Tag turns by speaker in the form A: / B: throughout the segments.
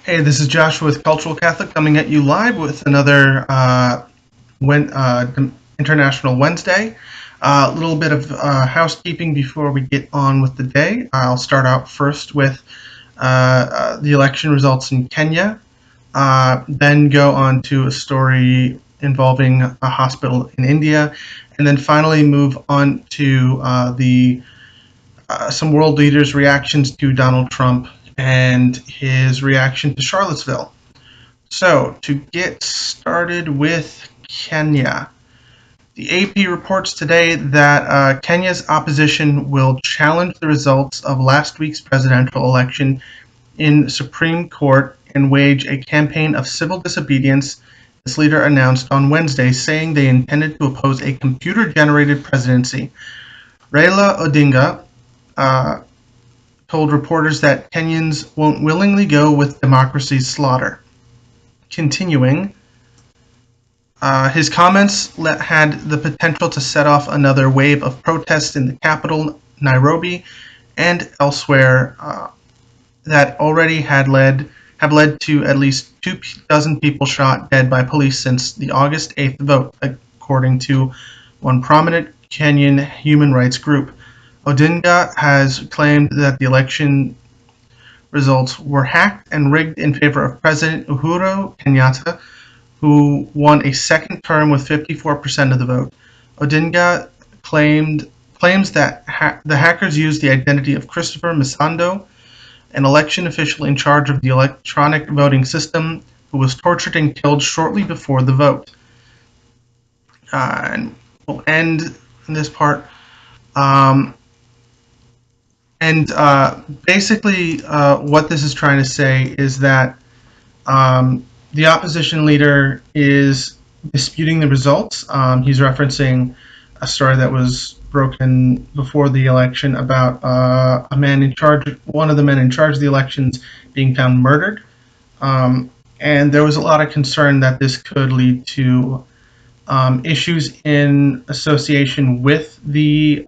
A: Hey, this is Joshua with Cultural Catholic coming at you live with another International Wednesday. A little bit of housekeeping before we get on with the day. I'll start out first with the election results in Kenya, then go on to a story involving a hospital in India, and then finally move on to the some world leaders' reactions to Donald Trump and his reaction to Charlottesville. So, to get started with Kenya, the AP reports today that Kenya's opposition will challenge the results of last week's presidential election in Supreme Court and wage a campaign of civil disobedience. Its leader announced on Wednesday, saying they intended to oppose a computer-generated presidency. Raila Odinga uh, told reporters that Kenyans won't willingly go with democracy's slaughter. Continuing, his comments had the potential to set off another wave of protests in the capital, Nairobi, and elsewhere that already have led to at least 2 dozen people shot dead by police since the August 8th vote, according to one prominent Kenyan human rights group. Odinga has claimed that the election results were hacked and rigged in favor of President Uhuru Kenyatta, who won a second term with 54% of the vote. Odinga claims that the hackers used the identity of Christopher Misando, an election official in charge of the electronic voting system, who was tortured and killed shortly before the vote. And we'll end this part. Basically, what this is trying to say is that the opposition leader is disputing the results. He's referencing a story that was broken before the election about a man in charge, one of the men in charge of the elections, being found murdered. And there was a lot of concern that this could lead to issues in association with the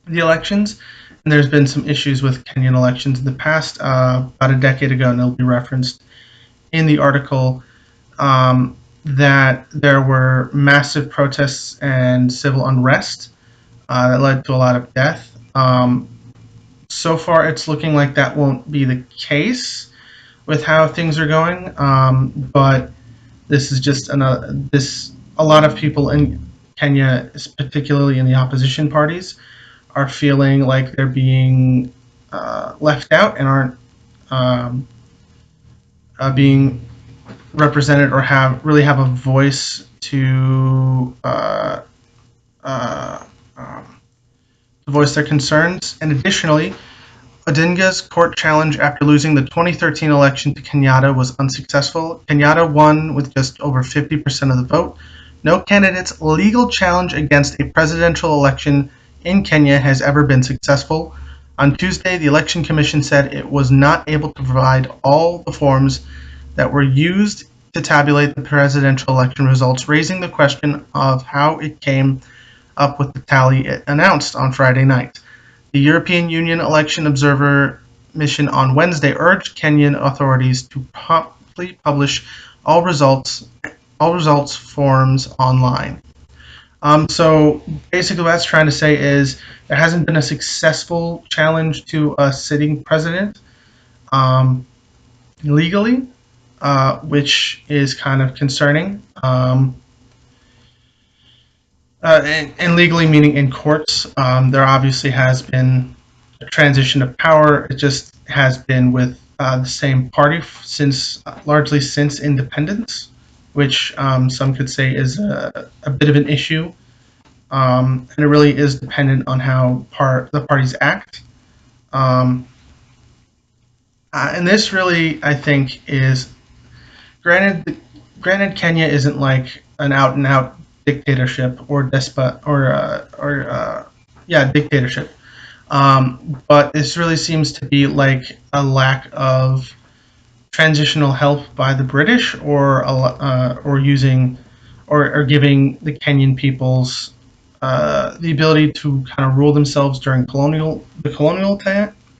A: elections. And there's been some issues with Kenyan elections in the past, about a decade ago, and it'll be referenced in the article, that there were massive protests and civil unrest that led to a lot of death. So far, it's looking like that won't be the case with how things are going, but this is just a lot of people in Kenya, particularly in the opposition parties, are feeling like they're being left out and aren't being represented or have a voice to voice their concerns. And additionally, Odinga's court challenge after losing the 2013 election to Kenyatta was unsuccessful. Kenyatta won with just over 50% of the vote. No candidate's legal challenge against a presidential election in Kenya has ever been successful. On Tuesday, the Election Commission said it was not able to provide all the forms that were used to tabulate the presidential election results, raising the question of how it came up with the tally it announced on Friday night. The European Union Election Observer Mission on Wednesday urged Kenyan authorities to promptly publish all results forms online. So basically what that's trying to say is there hasn't been a successful challenge to a sitting president legally, which is kind of concerning. And legally meaning in courts, there obviously has been a transition of power. It just has been with the same party largely since independence, which some could say is a bit of an issue. And it really is dependent on how the parties act. And this really, I think, is granted. Kenya isn't like an out-and-out dictatorship or dictatorship. But this really seems to be like a lack of transitional help by the British, or using or giving the Kenyan peoples the ability to kind of rule themselves during the colonial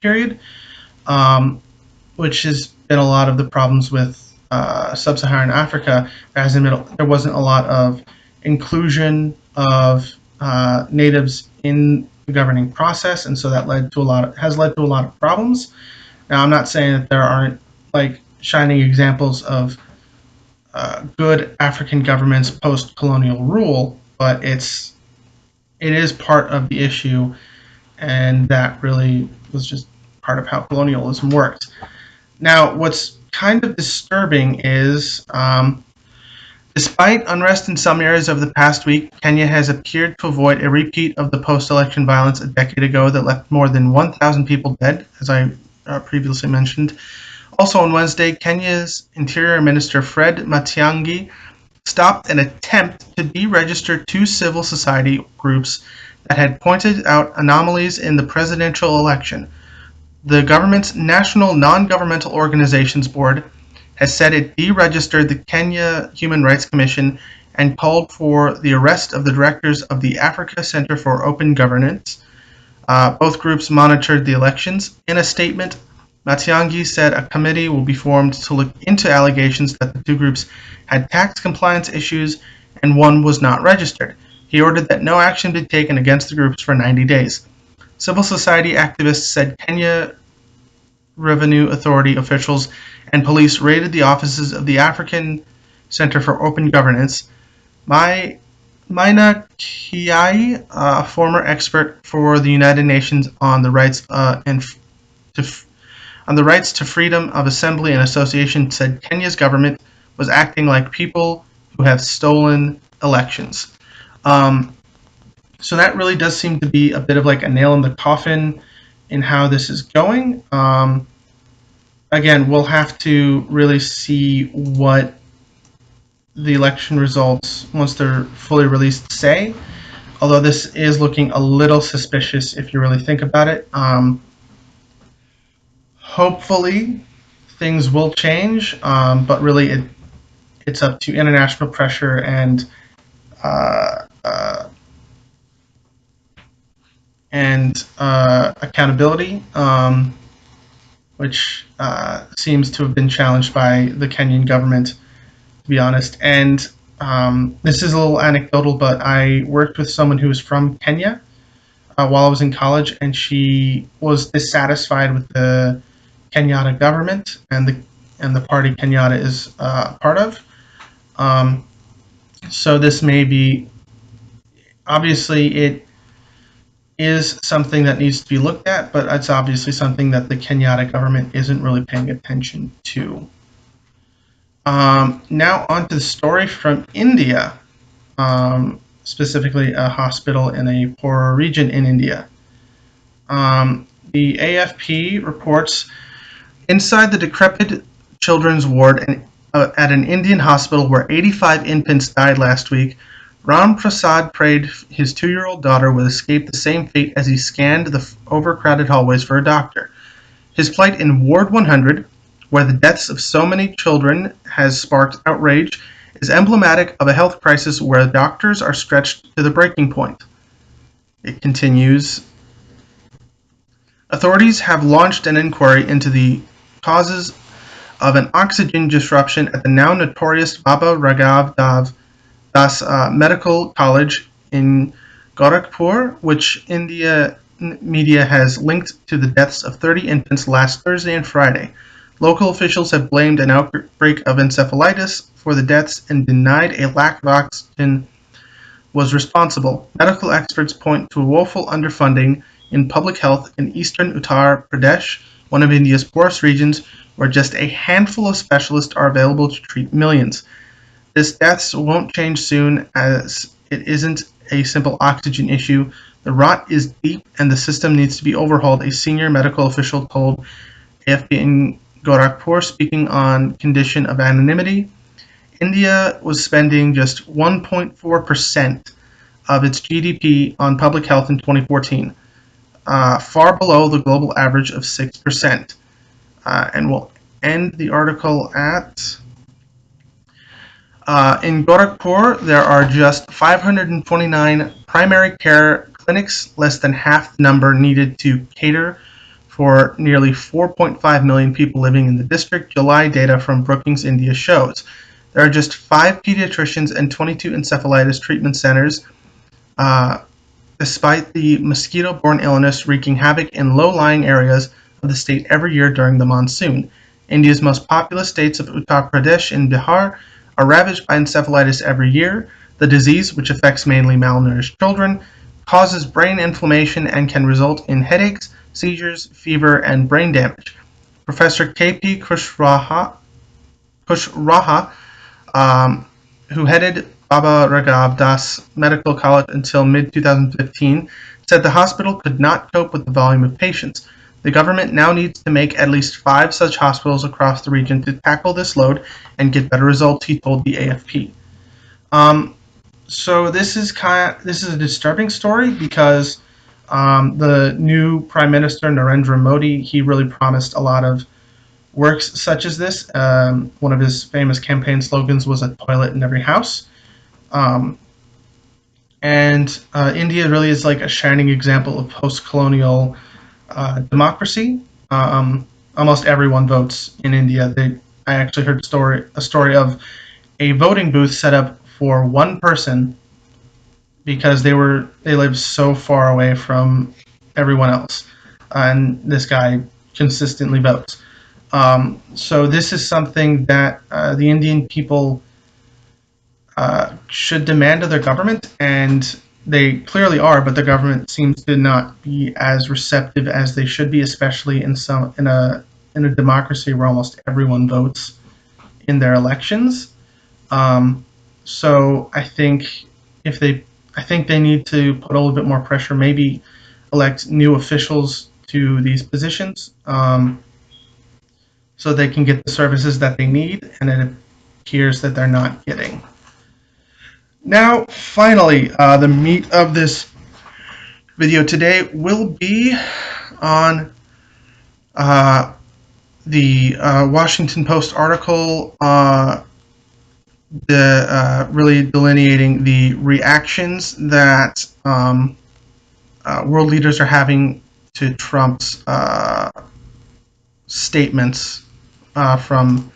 A: period. Um, which has been a lot of the problems with sub-Saharan Africa. There wasn't a lot of inclusion of natives in the governing process, and so that has led to a lot of problems. Now, I'm not saying that there aren't like shining examples of good African governments post-colonial rule, but it is part of the issue, and that really was just part of how colonialism worked. Now, what's kind of disturbing is, despite unrest in some areas over the past week, Kenya has appeared to avoid a repeat of the post-election violence a decade ago that left more than 1,000 people dead, as I previously mentioned. Also on Wednesday, Kenya's Interior Minister Fred Matiang'i stopped an attempt to deregister two civil society groups that had pointed out anomalies in the presidential election. The government's National Non-Governmental Organizations Board has said it deregistered the Kenya Human Rights Commission and called for the arrest of the directors of the Africa Center for Open Governance. Both groups monitored the elections. In a statement, Matiang'i said a committee will be formed to look into allegations that the two groups had tax compliance issues and one was not registered. He ordered that no action be taken against the groups for 90 days. Civil society activists said Kenya Revenue Authority officials and police raided the offices of the African Center for Open Governance. Maina Kiai, a former expert for the United Nations on the rights to freedom of assembly and association, said Kenya's government was acting like people who have stolen elections. So that really does seem to be a bit of like a nail in the coffin in how this is going. Again, we'll have to really see what the election results, once they're fully released, say. Although this is looking a little suspicious if you really think about it. Hopefully, things will change, but really it's up to international pressure and accountability, which seems to have been challenged by the Kenyan government, to be honest. And this is a little anecdotal, but I worked with someone who was from Kenya while I was in college, and she was dissatisfied with the Kenyatta government and the party Kenyatta is part of. So this may be, obviously it is something that needs to be looked at, but it's obviously something that the Kenyatta government isn't really paying attention to. Now on to the story from India, specifically a hospital in a poorer region in India. The AFP reports inside the decrepit children's ward at an Indian hospital where 85 infants died last week, Ram Prasad prayed his 2-year-old daughter would escape the same fate as he scanned the overcrowded hallways for a doctor. His plight in Ward 100, where the deaths of so many children has sparked outrage, is emblematic of a health crisis where doctors are stretched to the breaking point. It continues. Authorities have launched an inquiry into the causes of an oxygen disruption at the now notorious Baba Raghav Das Medical College in Gorakhpur, which India media has linked to the deaths of 30 infants last Thursday and Friday. Local officials have blamed an outbreak of encephalitis for the deaths and denied a lack of oxygen was responsible. Medical experts point to a woeful underfunding in public health in eastern Uttar Pradesh, one of India's poorest regions, where just a handful of specialists are available to treat millions. This deaths won't change soon, as it isn't a simple oxygen issue. The rot is deep and the system needs to be overhauled, a senior medical official told AFP in Gorakhpur, speaking on condition of anonymity. India was spending just 1.4% of its GDP on public health in 2014, far below the global average of 6%. And we'll end the article at... in Gorakhpur, there are just 529 primary care clinics, less than half the number needed to cater for nearly 4.5 million people living in the district, July data from Brookings India shows. There are just 5 pediatricians and 22 encephalitis treatment centers, despite the mosquito-borne illness wreaking havoc in low-lying areas of the state every year during the monsoon. India's most populous states of Uttar Pradesh and Bihar are ravaged by encephalitis every year. The disease, which affects mainly malnourished children, causes brain inflammation and can result in headaches, seizures, fever, and brain damage. Professor K.P. Kushwaha, who headed Baba Raghav Das Medical College until mid-2015, said the hospital could not cope with the volume of patients. The government now needs to make at least 5 such hospitals across the region to tackle this load and get better results, he told the AFP. So this is a disturbing story because the new Prime Minister Narendra Modi, he really promised a lot of works such as this. One of his famous campaign slogans was "a toilet in every house." India really is like a shining example of post-colonial democracy. Almost everyone votes in India. I actually heard a story of a voting booth set up for one person because they lived so far away from everyone else, and this guy consistently votes. So this is something that the Indian people should demand of their government, and they clearly are, but the government seems to not be as receptive as they should be, especially in a democracy where almost everyone votes in their elections. So I think they need to put a little bit more pressure, maybe elect new officials to these positions, so they can get the services that they need, and it appears that they're not getting. Now, finally, the meat of this video today will be on the Washington Post article, really delineating the reactions that world leaders are having to Trump's statements from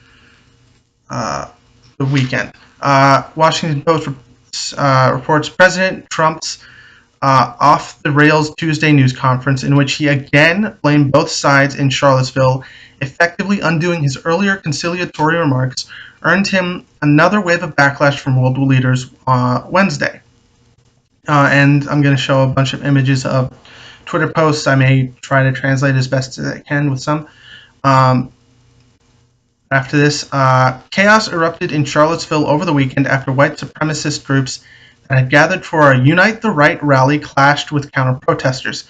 A: the weekend. Washington Post reports President Trump's off-the-rails Tuesday news conference, in which he again blamed both sides in Charlottesville, effectively undoing his earlier conciliatory remarks, earned him another wave of backlash from world leaders Wednesday. And I'm going to show a bunch of images of Twitter posts. I may try to translate as best as I can with some. After this, chaos erupted in Charlottesville over the weekend after white supremacist groups that had gathered for a Unite the Right rally clashed with counter-protesters.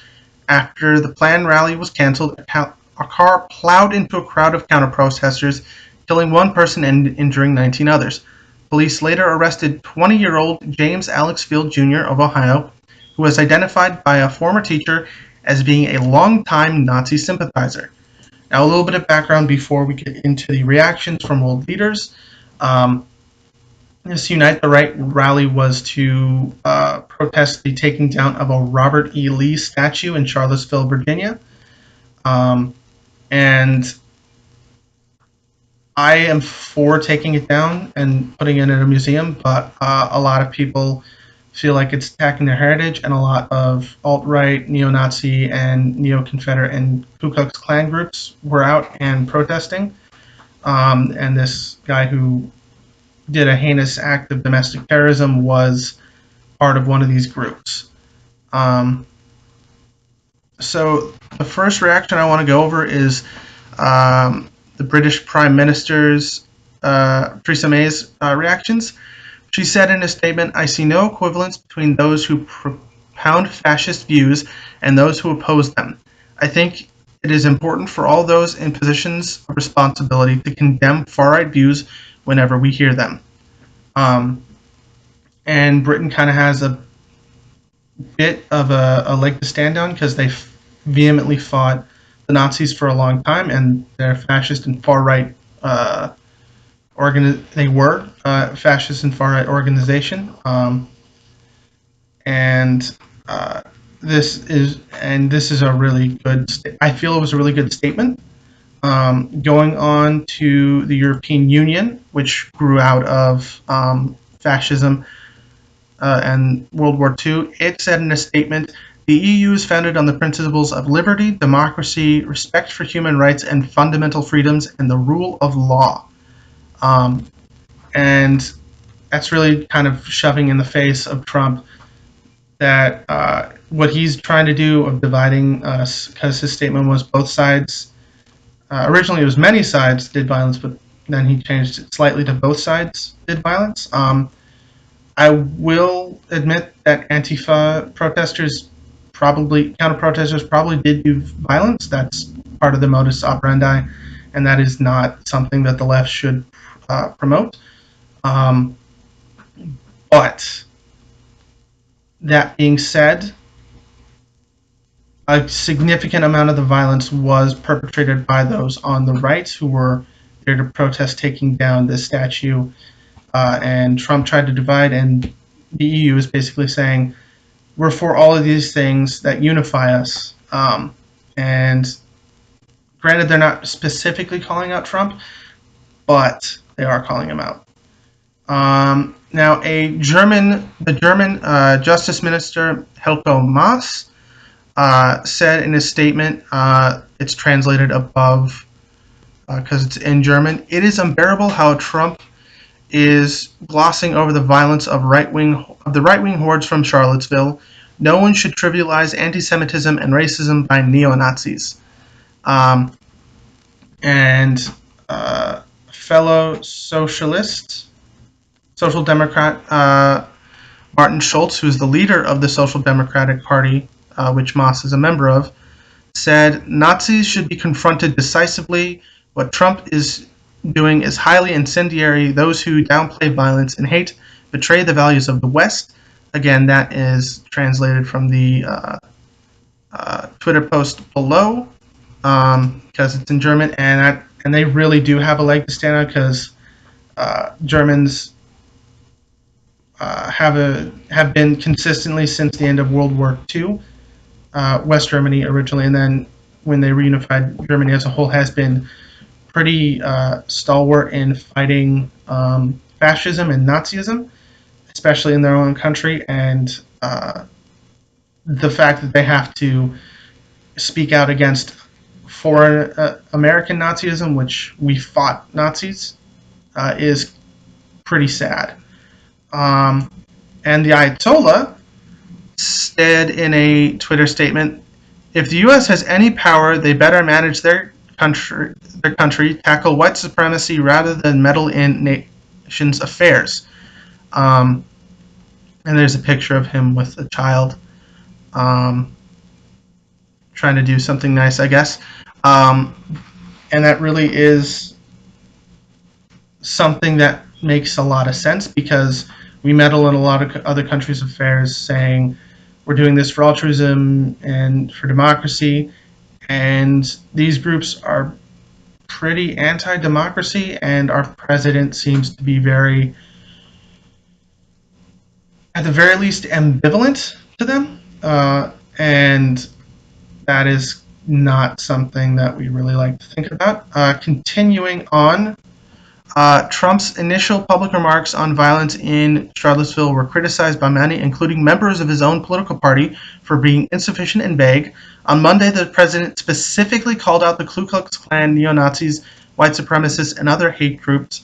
A: After the planned rally was canceled, a car plowed into a crowd of counter-protesters, killing one person and injuring 19 others. Police later arrested 20-year-old James Alex Field Jr. of Ohio, who was identified by a former teacher as being a longtime Nazi sympathizer. Now, a little bit of background before we get into the reactions from world leaders. This Unite the Right rally was to protest the taking down of a Robert E. Lee statue in Charlottesville, Virginia. And I am for taking it down and putting it in a museum, but a lot of people feel like it's attacking their heritage, and a lot of alt-right, neo-Nazi, and neo-Confederate and Ku Klux Klan groups were out and protesting. And this guy who did a heinous act of domestic terrorism was part of one of these groups. So the first reaction I want to go over is the British Prime Minister's Theresa May's reactions. She said in a statement, "I see no equivalence between those who propound fascist views and those who oppose them. I think it is important for all those in positions of responsibility to condemn far-right views whenever we hear them." And Britain kind of has a bit of a leg to stand on because they vehemently fought the Nazis for a long time, and they're fascist and far-right fascist and far-right organization, and this is a really good. I feel it was a really good statement. Going on to the European Union, which grew out of fascism and World War II, it said in a statement, the EU is founded on the principles of liberty, democracy, respect for human rights and fundamental freedoms, and the rule of law. And that's really kind of shoving in the face of Trump that what he's trying to do of dividing us, because his statement was both sides. Originally, it was many sides did violence, but then he changed it slightly to both sides did violence. I will admit that Antifa protesters counter protesters probably did do violence. That's part of the modus operandi, and that is not something that the left should promote. But that being said, a significant amount of the violence was perpetrated by those on the right who were there to protest taking down this statue. And Trump tried to divide, and the EU is basically saying, we're for all of these things that unify us. And granted, they're not specifically calling out Trump, but they are calling him out. Now, the German Justice Minister Heiko Maas said in his statement, it's translated above because it's in German, it is unbearable how Trump is glossing over the violence of the right-wing hordes from Charlottesville. No one should trivialize anti-Semitism and racism by neo-Nazis. And fellow Social Democrat Martin Schulz, who is the leader of the Social Democratic Party, which Maas is a member of, said Nazis should be confronted decisively. What Trump is doing is highly incendiary. Those who downplay violence and hate betray the values of the West. Again, that is translated from the Twitter post below because it's in German, and they really do have a leg to stand on because Germans have been consistently since the end of World War II. West Germany originally, and then when they reunified, Germany as a whole has been pretty stalwart in fighting fascism and Nazism, especially in their own country, and the fact that they have to speak out against foreign American Nazism, which we fought Nazis, is pretty sad. And the Ayatollah said in a Twitter statement, if the U.S. has any power, they better manage their country, tackle white supremacy rather than meddle in nations' affairs. And there's a picture of him with a child trying to do something nice, I guess. And that really is something that makes a lot of sense because we meddle in a lot of other countries' affairs saying we're doing this for altruism and for democracy, and these groups are pretty anti-democracy, and our president seems to be very, at the very least, ambivalent to them, and that is not something that we really like to think about. Continuing on, Trump's initial public remarks on violence in Charlottesville were criticized by many, including members of his own political party, for being insufficient and vague. On Monday, the president specifically called out the Ku Klux Klan, neo-Nazis, white supremacists, and other hate groups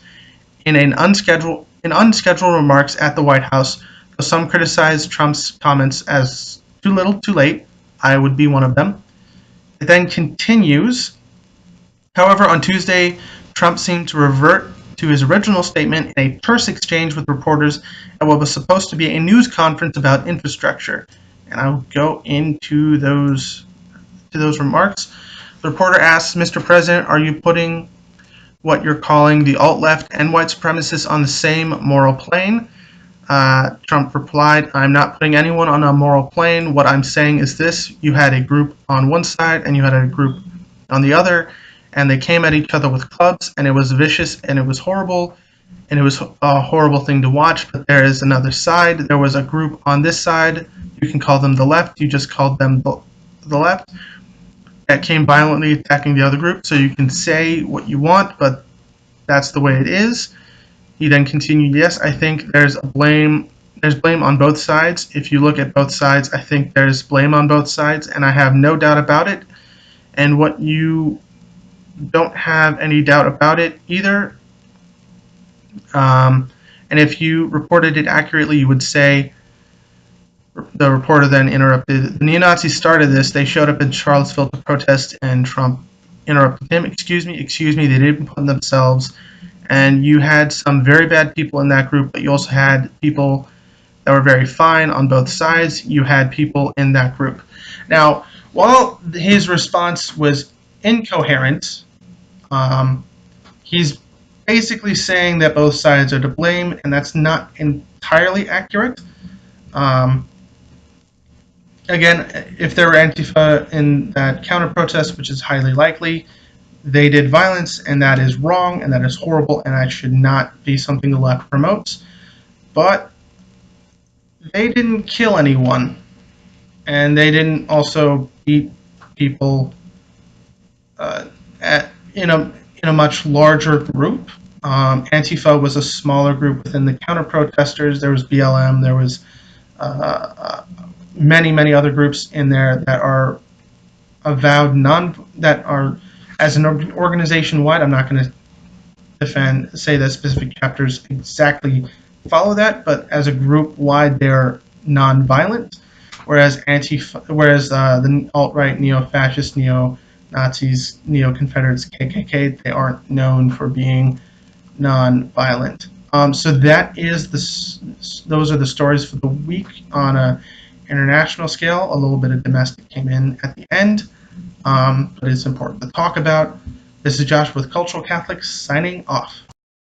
A: in unscheduled remarks at the White House. Though some criticized Trump's comments as too little, too late, I would be one of them. It then continues. However, on Tuesday, Trump seemed to revert to his original statement in a terse exchange with reporters at what was supposed to be a news conference about infrastructure. And I'll go into those remarks. The reporter asks, Mr. President, are you putting what you're calling the alt-left and white supremacists on the same moral plane? Trump replied, I'm not putting anyone on a moral plane. What I'm saying is this. You had a group on one side and you had a group on the other, and they came at each other with clubs, and it was vicious and it was horrible, and it was a horrible thing to watch. But there is another side. There was a group on this side. You can call them the left. You just called them the left, that came violently attacking the other group. So you can say what you want, but that's the way it is. He then continued, yes, I think there's blame on both sides. If you look at both sides, I think there's blame on both sides, and I have no doubt about it. And what you don't have any doubt about it either. And if you reported it accurately, you would say, the reporter then interrupted, the neo-Nazis started this. They showed up in Charlottesville to protest, and Trump interrupted him. Excuse me, they didn't put themselves. And you had some very bad people in that group, but you also had people that were very fine on both sides. You had people in that group. Now, while his response was incoherent, he's basically saying that both sides are to blame, and that's not entirely accurate. Again, if there were Antifa in that counter-protest, which is highly likely, they did violence, and that is wrong, and that is horrible, and that should not be something the left promotes. But they didn't kill anyone, and they didn't also beat people in a much larger group. Antifa was a smaller group within the counter-protesters. There was BLM. There was many other groups in there that are avowed that are, as an organization wide. I'm not going to say that specific chapters exactly follow that, but as a group wide, they're non-violent. Whereas the alt-right, neo-fascist, neo-Nazis, neo-Confederates, KKK, they aren't known for being non-violent. So that is those are the stories for the week on a international scale. A little bit of domestic came in at the end, but it's important to talk about. This is Josh with Cultural Catholics signing off.